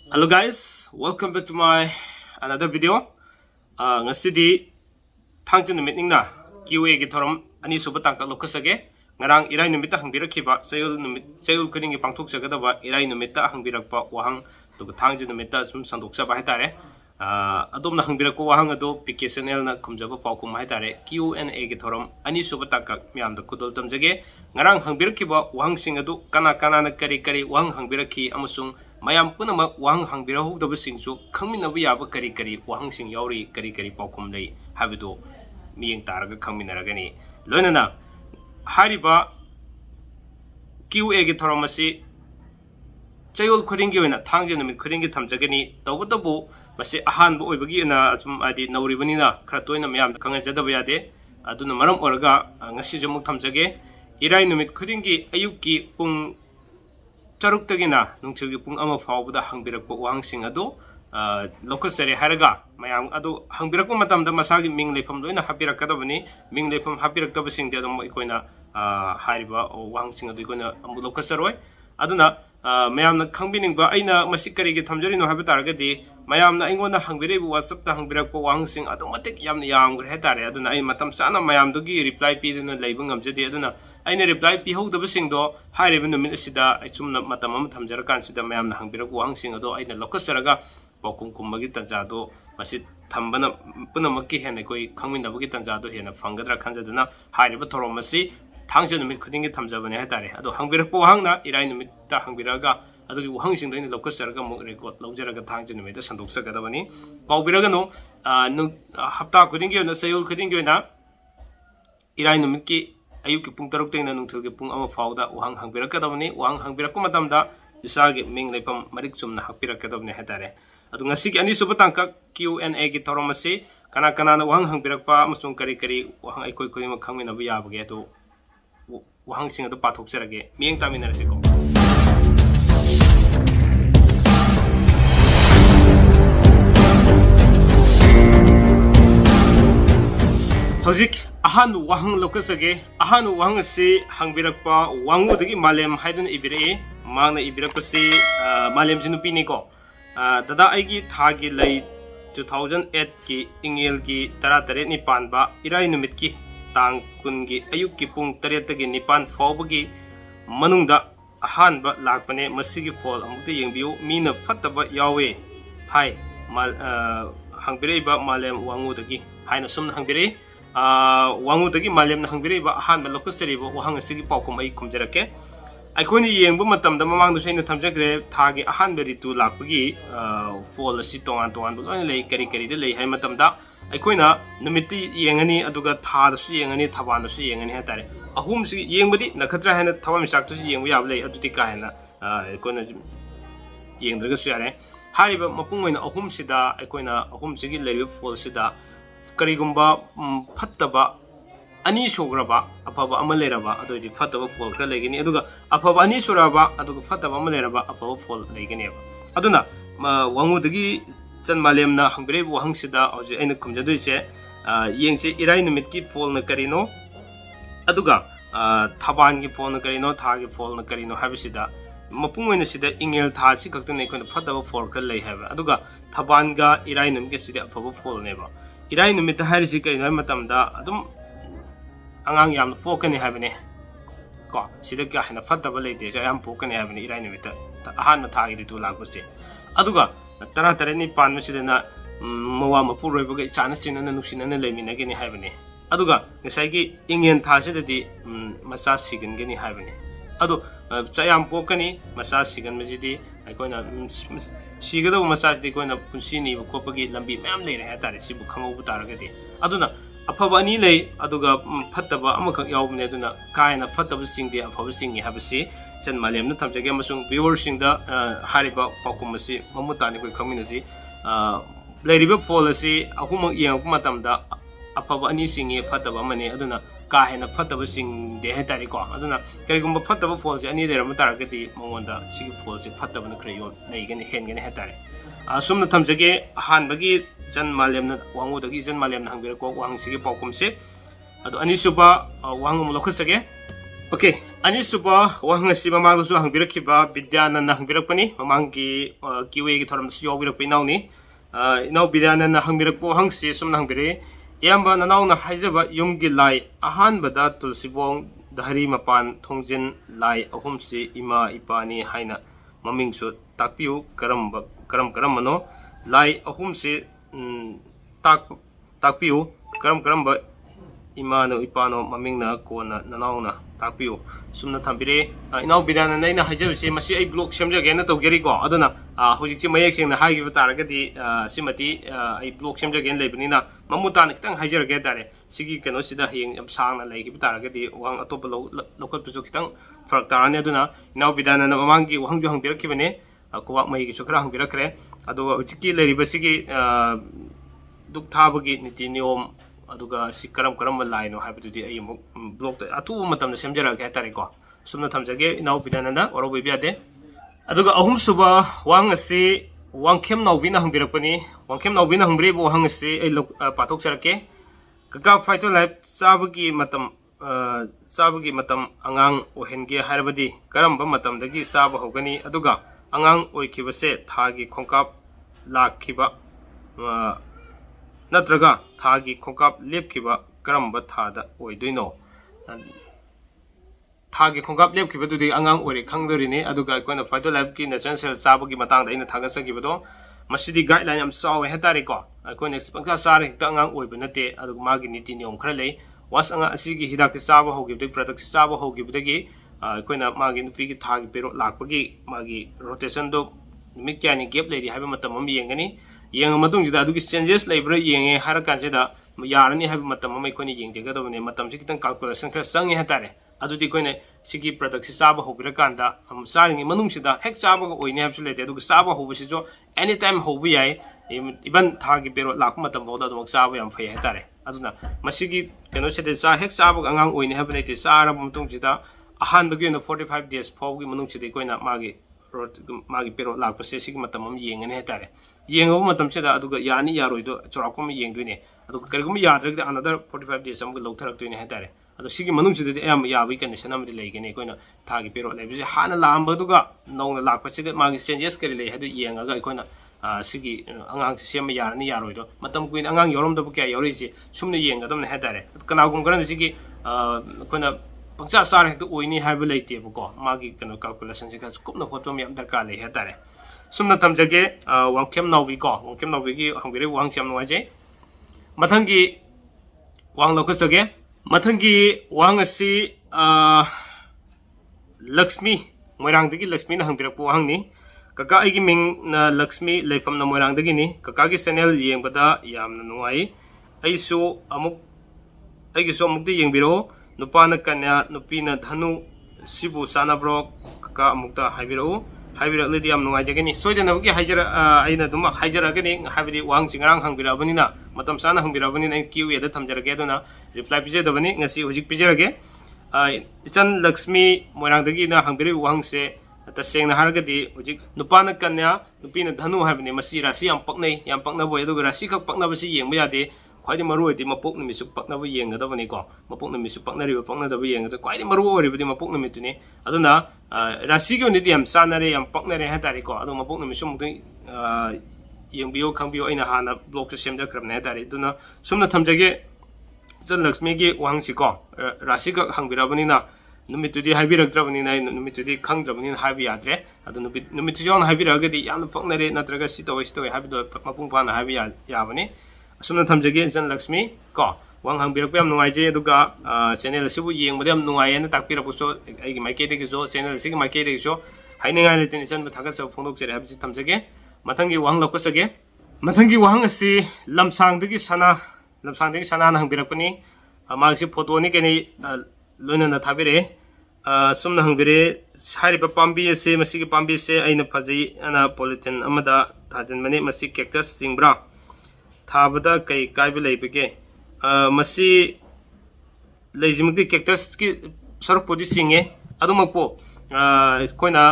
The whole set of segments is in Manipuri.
Hello guys, welcome back to my another video. Ngasidi thangchen numit ningna QA gi thoram ani suba tangka lokasage ngarang irai numit ta hangbirakhiba chayul kuding gi pangthok jagadaba irai numit ta hangbirakpa wahang to thangchen numit ta sum sandoksa ba haitare adom na hangbirakko wahang ado PKSNL na khumjaba paukum haitare Q&A gi thoram ani suba tangka myam da kudol tamjage ngarang hangbirakhiba wahang sing ado kana na kari wahang hangbirakhi amasung mayam punamak wahang hangbirahu daba singsu khangminabu yaba kari wahang sing yauri kari paukum lei habido miyeng taraga khangminaragani loinana hariba QA gi thoramasi chayol khudingi oina thangje numit khudingi thamjagani tawbatabu masi ahanbu oibagi na asum adi nauribanina khara toina mayam khangajadaba yade aduna maram oraga ngasi jomuk thamjage irai numit khudingi ayukki pung Charuk-tagina nungchilgi pung ama fawbada hangbirakpa wahangsing ado lokasare haraga mayam ado hangbirakpa matamda masagi ming leifam loina hapirakadabani ming leifam hapiraktabasingde adom ikoina hariba wahangsing ado ikoina amu lokasaroi aduna mayamna khangbiningbा aina masi karigi thamjarino habi taragadi mayamna aingona hangbirebu whatsapp ta hangbirakpa wahangsing automatic yamna yamgre hetare aduna ai matam sana mayamdugi reply piduna leiba ngamjadi aduna aina reply pihogdabasingdo hairiba numit asida aitsumna matam am thamjarakansida mayamna hangbirakpa wahangsing ado aina lokasaraga paukum kummagi tanjado masi thambana punamakki hena koi khangminabagi tanjado hena fangadra khanjaduna hairiba thoromasi thangje numit khudingi thamjabane hatare ado hangbirakpa wahangna irai numit ta hangbiraga adugi wahangsing doini lokasaraga mo record lawjaraga thangje numit ta sandoksagadabani kaubiraga no hapta khudingi na sayul khudingi na irai numit ki ayuki pung taruk tengna nungthilgi pung ama fawda wahang hangbirakadabani wahang hangbirakpa matamda isagi ming leipam marik chumna hapirakadabani hatare adu ngasigi ani suba tangka Q&A gi thoramasi kana na wahang hangbirakpa amasung kari wahang aikoi koi ma khangminabu yabage adu wahang sing ado pathokjarage miyeng taminarasiko hojik ahan wahang lokasage ahan wahang si hangbirakpa wangudagi malem haiduna ibire mangna ibirakpa si malem jinupini ko dada aigi thagi lei 2008 ki ingel ki taratare ni panba irai numit ki tang kungi ayuk ki pung taretagi nipan fawbagi manungda ahanba lakpane masigi fall amukta yengbiu mina fattaba yawe hai mal hangbireba malem wangudagi haina sumna hangbire wangudagi malem na hangbireba ahanba lokasariba wahang asigi paukum ai kumjarake aikoni yengbu matamda mamangdu saina thamjagre thagi ahanba ritu lakpagi fall asi tongan bu loina lei kari de lei hai matamda aikoina numiti yengani aduga thadasu yengani thabanasu yengani hatare ahum si yengbadi nakhatra hena thawam saktu si yengbu yab lei aduti ka hena aikoina yengdraga su yare hariba mapungmoina ahum sida aikoina ahum sigi lei fall sida karigumba phattaba ani sograba afaba ama leraba adodi phattaba fall kra legini aduga afaba ani suraba aduga phattaba ama leraba afaba fall legini aduna wangudagi chan malem na hangbire bu hangsida hoje aina khumjadoise yengse irai numit ki fall na karino aduga thaban gi fall na karino tha gi fall na karino habisida mapung oina sida ingel tha si kakta nei khona phataba fall kra lei haba aduga thaban ga irai num ge sida afaba fall neba irai numit harisi karino matamda adum angang yam fokani habane ko sida ka hena phataba leite ja yam fokani habane irai numit ahan ma tha gi tu laguse aduga tara ni pan masidana mawa mapuroi baga chana sinana nuksinana leimina geni haibane aduga ngasai gi ingen thasidadi masa sigan geni haibane adu chayam pokani masa sigan majidi aikoina sigado masa sidi koina punsini kopagi lambi mem leire hatare sibu khangobu taragadi aduna afaba ani lei aduga phattaba amakak yawbne aduna kaina phattaba singdi afaba singi habasi chan malem na thamjage amasung viewers singda hariba paukumasi mamutani koi khaminasi leiriba fall asi ahum yang matamda afaba ani singi phattaba mani aduna ka hena phattaba sing de hetari ko aduna karigumba phattaba fall si ani lera mataragati mongonda sigi fall si phattaba na kreyon neigani hengani hetare asumna thamjage hanbagi chan malem na wangudagi chan malem na hangbira ko wang sigi paukumse adu ani suba wangum lokhasage okay ꯑꯅꯤꯁꯨꯕ ꯋꯥꯍꯪ ꯑꯁꯤ ꯃꯃꯥꯡꯗꯁꯨ ꯍꯪꯕꯤꯔꯛꯈꯤꯕ ꯕꯤꯗ꯭ꯌꯥꯅꯟꯗ ꯍꯪꯕꯤꯔꯛꯄꯅꯤ ꯃꯃꯥꯡꯒꯤ ꯀ꯭ꯌꯨꯑꯦꯒꯤ ꯊꯧꯔꯝꯗꯁꯨ ꯌꯥꯎꯕꯤꯔꯛꯄ ꯏꯅꯥꯎꯅꯤ ꯏꯅꯥꯎ ꯕꯤꯗ꯭ꯌꯥꯅꯟꯗ ꯍꯪꯕꯤꯔꯛꯄ ꯋꯥꯍꯪꯁꯤ ꯁꯨꯝꯅ ꯍꯪꯕꯤꯔꯛꯏ ꯏꯌꯥꯝꯕ ꯅꯅꯥꯎꯅ ꯍꯥꯏꯖꯕ ꯌꯨꯝꯒꯤ ꯂꯥꯏ ꯑꯍꯥꯟꯕꯗ ꯇꯨꯜꯁꯤꯕꯣꯡ ꯙꯔꯤ ꯃꯄꯥꯟ ꯊꯣꯡꯖꯤꯟ ꯂꯥꯏ ꯑꯍꯨꯝꯁꯤ ꯏꯃꯥ ꯏꯄꯥꯅꯤ ꯍꯥꯏꯅ ꯃꯃꯤꯡꯁꯨ ꯇꯥꯛꯄꯤꯌꯨ ꯀꯔꯝꯕꯅꯣ ꯂꯥꯏ ꯑꯍꯨꯝꯁꯤ ꯇꯥꯛꯄꯤꯌꯨ ꯀꯔꯝꯕ 이마노 이빠노 마밍나 고나 나나오나 딱비오 숨나 탐비레 이나오 비다나 나이나 하이저시 마시 아이 블록 셈저게나 또게리고 아도나 호직지 마역생나 하기부 따라가디 시마티 아이 블록 셈저게나 레브니나 마무타나 기땅 하이저게 따레 시기 케노시다 히잉 ям 상나 레기부 따라가디 왕 아토바 로컷부조 기땅 프락 따라네 아도나 이나오 비다나나 마망기 왕주 항비럭키베네 고박 마이기수 크라 항비럭크레 아도 호직기 레리버시기 둑타버기 니티 니옴 aduga si karam lai no haibududi ai mo blog ta atu matam na semjara ga tare ko sumna thamjage inau bidananda oro bibiade aduga ahum suba wang asi wangkem nau bina hangbirakpani wangkem nau bina hangbri bo hang asi ai patok sarake kaka faito life sabagi matam angang ohenge harabadi karamba matam dagi saba hogani aduga angang oikibase thagi khongkap lakhiba नत्रगा थागी खोकाप लेपखिबा करम्बा थादा ओइदोइनो थागी खोकाप लेपखिबदुदि अंगांग ओरे खंगदरिने अदुगा कोना फाइटो लाइफ की नेशनल सेल साबगी मतंग दैना थागसगिबदो मसिदि गाइडलाइन हम सावे हेतारे को कोना पंखा सारे हिता अंगांग ओइब नते अदुगा मागी नीति नियम खरा लेइ वास अंगा असिगी हिदाक साबा होगिबदि प्रोडक्ट साबा होगिबदगी कोना मागी नुफिगी थागी पेरो लाकपगी मागी रोटेशन दो निमित क्यानि गैप लेरि हाबे मतम हम येंगनी yang matung jida adugi changes labor yenge har kanjeda yarani have matam mai koni yengje gadobne matam si kitang calculation khra sangi hatare adudi koine sigi product si saba hobira kanda am saringi manung sida hek saba go oine have lete adugi saba hobusi jo anytime hobi yai even thagi pero lak matam boda dum saba yam phai hatare aduna masigi keno sede sa hek saba angang oine have lete sara matung jida ahan bagi no 45 days fogi manung sida koina magi pero lak pase sigi matam yengene hatare yengo matam seda aduga yani yaroido chorakom yengduine aduga karigum yadragde another 45 days amga logtharaktuine hatare adu sigi manung sidade am yabi condition amdi leigene koina thagi pero leibisi hana lamba duga nongna lakpasiga magi changes kari lei hadu yengaga koina sigi angang sema yarani yaroido matam kuin angang yorom da bukya yorisi sumne yengadam ne hatare kanagum garan sigi koina pangcha sar hekto oini haibu leite buko magi kano calculation sika kupna photo mi am darkar lei hatare sumna tamjage wangkem naubi ko wangkem naubi gi hangbire wangchem noaje mathangi wang lokasage mathangi wang asi lakshmi moirang dagi lakshmi na hangbire po hangni kaka igi ming na lakshmi leifam na moirang dagi ni kaka gi channel yengbada yamna nuai aisu amuk aigi so amuk de yengbiro nupana kanya nupina dhanu sibu sanabro kaka amukta haibiro haibira ledi am nungai jagani soidana buki haijara aina dum haijara gani habidi wang singrang hangbira banina matam sana hangbira banina QA da thamjara ge dona reply pije da bani ngasi hojik pijara ge ichan lakshmi moirang dagi na hangbiri wang se ta sengna hargadi hojik nupana kanya nupina dhanu habini masi rasi yam pakna boy du rasi khak pakna basi yengba yade khwaidi maru odi mapok nami su pakna bu yenga da bani ko mapok nami su pakna ri pakna da bu yenga da khwaidi maru ori budi mapok nami tuni aduna rasi gi ni yam sanare yam paknare hatari ko adu mapok nami sum ding yengbiyo khangbiyo aina hana blog system da krabna hatari duna sumna thamjage jan lakshmi gi wangsi ko rasi ga hangbira bani na numitudi haibirakdrabani na numitudi khangdrabani haibi yadre adu numitu jon haibiragadi yam paknare natraga sitoi habido mapung pana haibi yabani asumna thamjage jan lakshmi ko wang hangbirak pam nungai aduga channel sibu yengbade am nungai na takpirapu so aigi maike de jo channel sig maike de jo hainengai letin jan ba thaga so phongdok jere habsi thamjage mathangi wang lokosage mathangi wang asi lamsang degi sana na hangbirak pani magsi photo ni keni loina na thabire sumna hangbire sari pa pambi ase masigi pambi se aina phajai ana polythene amada thajan mane masi cactus singbra थाबदा कई कायबे लेबगे मसी लेजिमकि कैक्टस की सरक पोदि सिंगे अदुमपो कोइना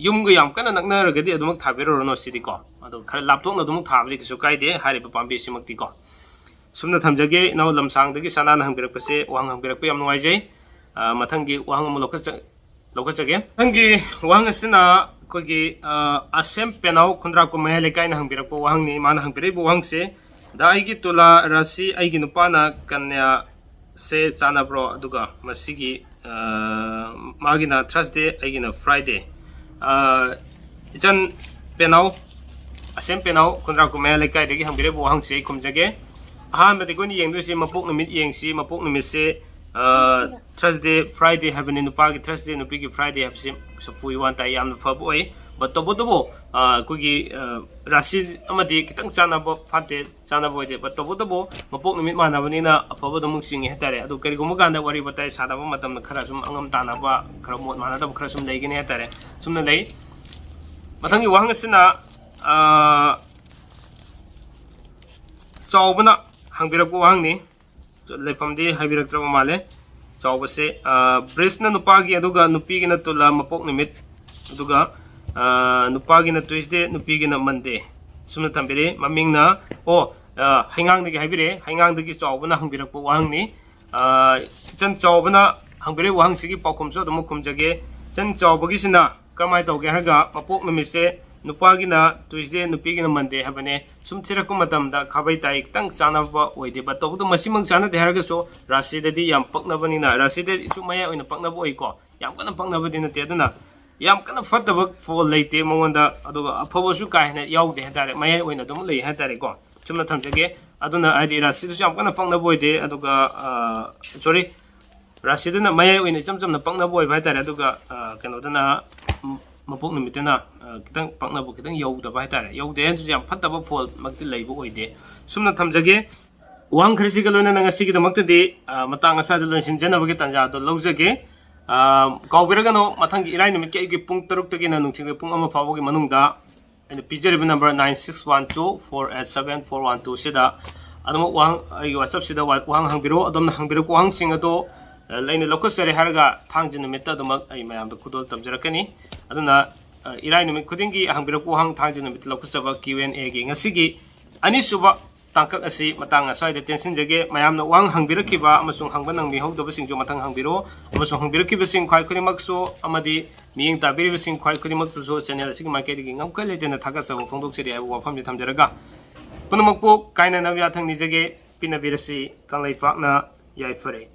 युमग याम कना नकनरगदि अदुमक थाबेरो नो सिदि को अदु खर लापथोक अदुमक थाबदि किसु कायदे हारिबा पाम्बि सिमक्ति को ꯁꯨꯝꯅ ꯊꯝꯖꯒꯦ ꯏꯅꯥꯎ ꯂꯝꯁꯥꯡꯗꯒꯤ ꯁꯅꯥꯅ ꯍꯪꯕꯤꯔꯛꯄꯁꯦ ꯋꯥꯍꯪ ꯍꯪꯕꯤꯔꯛꯄ ꯌꯥꯝ ꯅꯨꯡꯉꯥꯏꯖꯩ ꯃꯊꯪꯒꯤ ꯋꯥꯍꯪ ꯑꯃ ꯂꯧꯈꯠꯆꯒꯦ ꯃꯊꯪꯒꯤ ꯋꯥꯍꯪ ꯑꯁꯤꯅ ꯑꯩꯈꯣꯏꯒꯤ ꯑꯁꯦꯝ ꯄꯦꯅꯥꯎ ꯈꯨꯟꯗ꯭ꯔꯥꯛꯄ ꯃꯌꯥꯏ ꯂꯩꯀꯥꯏꯅ ꯍꯪꯕꯤꯔꯛꯄ ꯋꯥꯍꯪꯅꯤ ꯃꯥꯅ ꯍꯪꯕꯤꯔꯛꯏꯕ ꯋꯥꯍꯪꯁꯦ ꯗ ꯑꯩꯒꯤ ꯇꯨꯂꯥ ꯔꯥꯁꯤ ꯑꯩꯒꯤ ꯅꯨꯄꯥꯅ ꯀꯟꯌꯥ ꯁꯦ ꯆꯥꯟꯅꯕ꯭ꯔꯣ ꯑꯗꯨꯒ ꯃꯁꯤꯒꯤ ꯃꯥꯒꯤꯅ ꯊꯔꯁꯗꯦ ꯑꯩꯒꯤꯅ ꯐ꯭ꯔꯥꯏꯗꯦ ꯏꯆꯟ ꯄꯦꯅꯥꯎ ꯑꯁꯦꯝ ꯄꯦꯅꯥꯎ ꯈꯨꯟꯗ꯭ꯔꯥꯛꯄ ꯃꯌꯥꯏ ꯂꯩꯀꯥꯏꯗꯒꯤ ꯍꯪꯕꯤꯔꯛꯏꯕ ꯋꯥꯍꯪꯁꯤ ꯑꯩ ꯈꯨꯝꯖꯒꯦ ꯑꯍꯥꯟꯕꯗ ꯑꯩꯈꯣꯏꯅ ꯌꯦꯡꯗꯣꯏꯁꯤ ꯃꯄꯣꯛ ꯅꯨꯃꯤꯠ ꯌꯦꯡꯁꯤ ꯃꯄꯣꯛ ꯅꯨꯃꯤꯠꯁꯦ ꯊꯔꯁꯗꯦ ꯐ꯭ꯔꯥꯏꯗꯦ ꯍꯥꯏꯕꯅꯤ ꯅꯨꯄꯥꯒꯤ ꯊꯔꯁꯗꯦ ꯅꯨꯄꯤꯒꯤ ꯐ꯭ꯔꯥꯏꯗꯦ ꯍꯥꯏꯕꯁꯤ ꯁꯐꯨ ꯋꯥꯟ ꯇꯥꯏ ꯌꯥꯝꯅ ꯐꯕ ꯑꯣꯏ ꯕꯠ ꯇꯧꯕꯇꯕꯨ ꯑꯩꯈꯣꯏꯒꯤ ꯔꯥꯁꯤ ꯑꯃꯗꯤ ꯈꯤꯇꯪ ꯆꯥꯟꯅꯕ ꯐꯠꯇꯦ ꯆꯥꯟꯅꯕ ꯑꯣꯏꯗꯦ ꯕꯠ ꯇꯧꯕꯇꯕꯨ ꯃꯄꯣꯛ ꯅꯨꯃꯤꯠ ꯃꯥꯟꯅꯕꯅꯤꯅ ꯑꯐꯕꯗ ꯑꯃꯨꯛ ꯆꯤꯡꯉꯤ ꯍꯥꯏꯇꯥꯔꯦ ꯑꯗꯨ ꯀꯔꯤꯒꯨꯝꯕ ꯀꯥꯟꯗ ꯋꯥꯔꯤ ꯋꯥꯇꯥꯏ ꯁꯥꯟꯅꯕ ꯃꯇꯝꯗ ꯈꯔ ꯁꯨꯝ ꯑꯉꯝ ꯇꯥꯟꯅꯕ ꯈꯔ ꯃꯣꯠ ꯃꯥꯟꯅꯗꯕ ꯈꯔ ꯁꯨꯝ ꯂꯩꯒꯅꯤ ꯍꯥꯏꯇꯥꯔꯦ ꯁꯨꯝꯅ ꯂꯩ ꯃꯊꯪꯒꯤ ꯋꯥꯍꯪ ꯑꯁꯤꯅ ꯆꯥꯎꯕꯅ ꯍꯪꯕꯤꯔꯛꯄ ꯋꯥꯍꯪꯅꯤ ꯂꯩꯐꯝꯗꯤ ꯍꯥꯏꯕꯤꯔꯛꯇ꯭ꯔꯕ ꯃꯥꯜꯂꯦ ꯆꯥꯎꯕꯁꯦ ꯕ꯭ꯔꯤꯁꯅ ꯅꯨꯄꯥꯒꯤ ꯑꯗꯨꯒ ꯅꯨꯄꯤꯒꯤꯅ ꯇꯨꯂꯥ ꯃꯄꯣꯛ ꯅꯨꯃꯤꯠ ꯑꯗꯨꯒ ꯅꯨꯄꯥꯒꯤꯅ ꯇꯨꯏꯁꯗꯦ ꯅꯨꯄꯤꯒꯤꯅ ꯃꯟꯗꯦ ꯁꯨꯝꯅ ꯊꯝꯕꯤꯔꯛꯏ ꯃꯃꯤꯡꯅ ꯍꯩꯉꯥꯡꯗꯒꯤ ꯍꯥꯏꯕꯤꯔꯛꯑꯦ ꯍꯩꯉꯥꯡꯗꯒꯤ ꯆꯥꯎꯕꯅ ꯍꯪꯕꯤꯔꯛꯄ ꯋꯥꯍꯪꯅꯤ ꯏꯆꯟ ꯆꯥꯎꯕꯅ ꯍꯪꯕꯤꯔꯛꯏ ꯋꯥꯍꯪꯁꯤꯒꯤ ꯄꯥꯎꯈꯨꯝꯁꯨ ꯑꯗꯨꯝ ꯈꯨꯝꯖꯒꯦ ꯏꯆꯟ ꯆꯥꯎꯕꯒꯤꯁꯤꯅ ꯀꯔꯝꯍꯥꯏꯅ ꯇꯧꯒꯦ ꯍꯥꯏꯔꯒ ꯃꯄꯣꯛ ꯅꯨꯃꯤꯠꯁꯦ ꯅꯨꯄꯥꯒꯤ나 ꯇꯨꯏꯁꯗꯦ ꯅꯨꯄꯤꯒꯤꯅ ꯃꯟꯗꯦ ꯍꯥꯏꯕꯅꯦ ꯁꯨꯝ ꯊꯤꯔꯛꯄ ꯃꯇꯝꯗ ꯈꯥꯕꯩ ꯇꯥꯏ ꯈꯤꯇꯪ ꯆꯥꯟꯅꯕ ꯑꯣꯏꯗꯦꯕ ꯇꯧꯕꯗ ꯃꯁꯤꯃꯛ ꯆꯥꯟꯅꯗꯦ ꯍꯥꯏꯔꯒꯁꯨ ꯔꯥꯁꯤꯗꯗꯤ ꯌꯥꯝ ꯄꯛꯅꯕꯅꯤꯅ ꯔꯥꯁꯤꯗꯁꯨ ꯃꯌꯥꯏ ꯑꯣꯏꯅ ꯄꯛꯅꯕ ꯑꯣꯏꯀꯣ ꯌꯥꯝ ꯀꯟꯅ ꯄꯛꯅꯕꯗꯤ ꯅꯠꯇꯦ ꯑꯗꯨꯅ ꯌꯥꯝ ꯀꯟꯅ ꯐꯠꯇꯕ ꯐꯣꯜ ꯂꯩꯇꯦ ꯃꯉꯣꯟꯗ ꯑꯗꯨꯒ ꯑꯐꯕꯁꯨ ꯀꯥ ꯍꯦꯟꯅ ꯌꯥꯎꯗꯦ ꯍꯥꯏꯇꯥꯔꯦ ꯃꯌꯥꯏ ꯑꯣꯏꯅ ꯑꯗꯨꯝ ꯂꯩ ꯍꯥꯏꯇꯥꯔꯦꯀꯣ ꯆꯨꯝꯅ ꯊꯝꯖꯒꯦ ꯑꯗꯨꯅ ꯍꯥꯏꯗꯤ ꯔꯥꯁꯤꯗꯁꯨ ꯌꯥꯝ ꯀꯟꯅ ꯄꯛꯅꯕ ꯑꯣꯏꯗꯦ ꯑꯗꯨꯒ ꯁꯣꯔꯤ ꯔꯥꯁꯤꯗꯅ ꯃꯌꯥꯏ ꯑꯣꯏꯅ ꯏꯆꯝ ꯆꯝꯅ ꯄꯛꯅꯕ ꯑꯣꯏꯕ ꯍꯥꯏꯇꯥꯔꯦ ꯑꯗꯨꯒ ꯀꯩꯅꯣꯗꯅ ꯃꯄꯣꯛ ꯅꯨꯃꯤꯠꯇꯅ ꯈꯤꯇꯪ ꯄꯛꯅꯕ ꯈꯤꯇꯪ ꯌꯧꯗꯕ ꯍꯥꯏꯇꯥꯔꯦ ꯌꯧꯗꯦ ꯍꯥꯏꯅꯁꯨ ꯌꯥꯝ ꯐꯠꯇꯕ ꯐꯣꯜꯃꯛꯇꯤ ꯂꯩꯕ ꯑꯣꯏꯗꯦ ꯁꯨꯝꯅ ꯊꯝꯖꯒꯦ ꯋꯥꯍꯪ ꯈꯔꯁꯤꯒ ꯂꯣꯏꯅꯅ ꯉꯁꯤꯒꯤꯗꯃꯛꯇꯗꯤ ꯃꯇꯥꯡ ꯑꯁ꯭ꯋꯥꯏꯗ ꯂꯣꯏꯁꯤꯟꯖꯅꯕꯒꯤ ꯇꯥꯟꯖꯥꯗꯣ ꯂꯧꯖꯒꯦ ꯀꯥꯎꯕꯤꯔꯒꯅꯨ ꯃꯊꯪꯒꯤꯏꯔꯥꯏ ꯅꯨꯃꯤꯠꯀꯤ ꯑꯌꯨꯛꯀꯤ ꯄꯨꯡ 6ꯇꯒꯤꯅ ꯅꯨꯡꯊꯤꯜꯒꯤ ꯄꯨꯡ 1 ꯐꯥꯎꯕꯒꯤ ꯃꯅꯨꯡꯗ ꯑꯩꯅ ꯄꯤꯖꯔꯤꯕ ꯅꯝꯕꯔ 9612487412 ꯁꯤꯗ ꯑꯗꯨꯃꯛ ꯑꯩꯒꯤ ꯋꯥꯆꯞꯁꯤꯗ ꯋꯥꯍꯪ ꯍꯪꯕꯤꯔꯛꯑꯣ ꯑꯗꯣꯝꯅ ꯍꯪꯕꯤꯔꯛꯄ ꯋꯥꯍꯪꯁꯤꯡ ꯑꯗꯣ ꯑꯩꯅ ꯂꯧꯈꯠꯆꯔꯦ ꯍꯥꯏꯔꯒ ꯊꯥꯡꯖ ꯅꯨꯃꯤꯠꯇ ꯑꯗꯨꯃꯛ ꯑꯩ ꯃꯌꯥꯝꯗ ꯈꯨꯗꯣꯜ ꯇꯝꯖꯔꯛꯀꯅꯤ ꯑꯗꯨꯅ 이라이 누밋 코딩기 항비럭 보항 당지 누밋 럭쿠서바 Q&A기 ngasi기 아니수바 tangkak asi matang asai de tension jage mayamna wang hangbirakhiba amasung hangba nangmi hogdaba singjo matang hangbiro amasung hangbirakhiba sing khwai khuni makso amadi miyeng tabiri sing khwai khuni mak so channel asigi market gi ngamkai letena thagasa phongdok seri ai wafam ji thamjaraga punamakpo kaina nabya thang ni jage pinabirasi kanglai pakna yai fare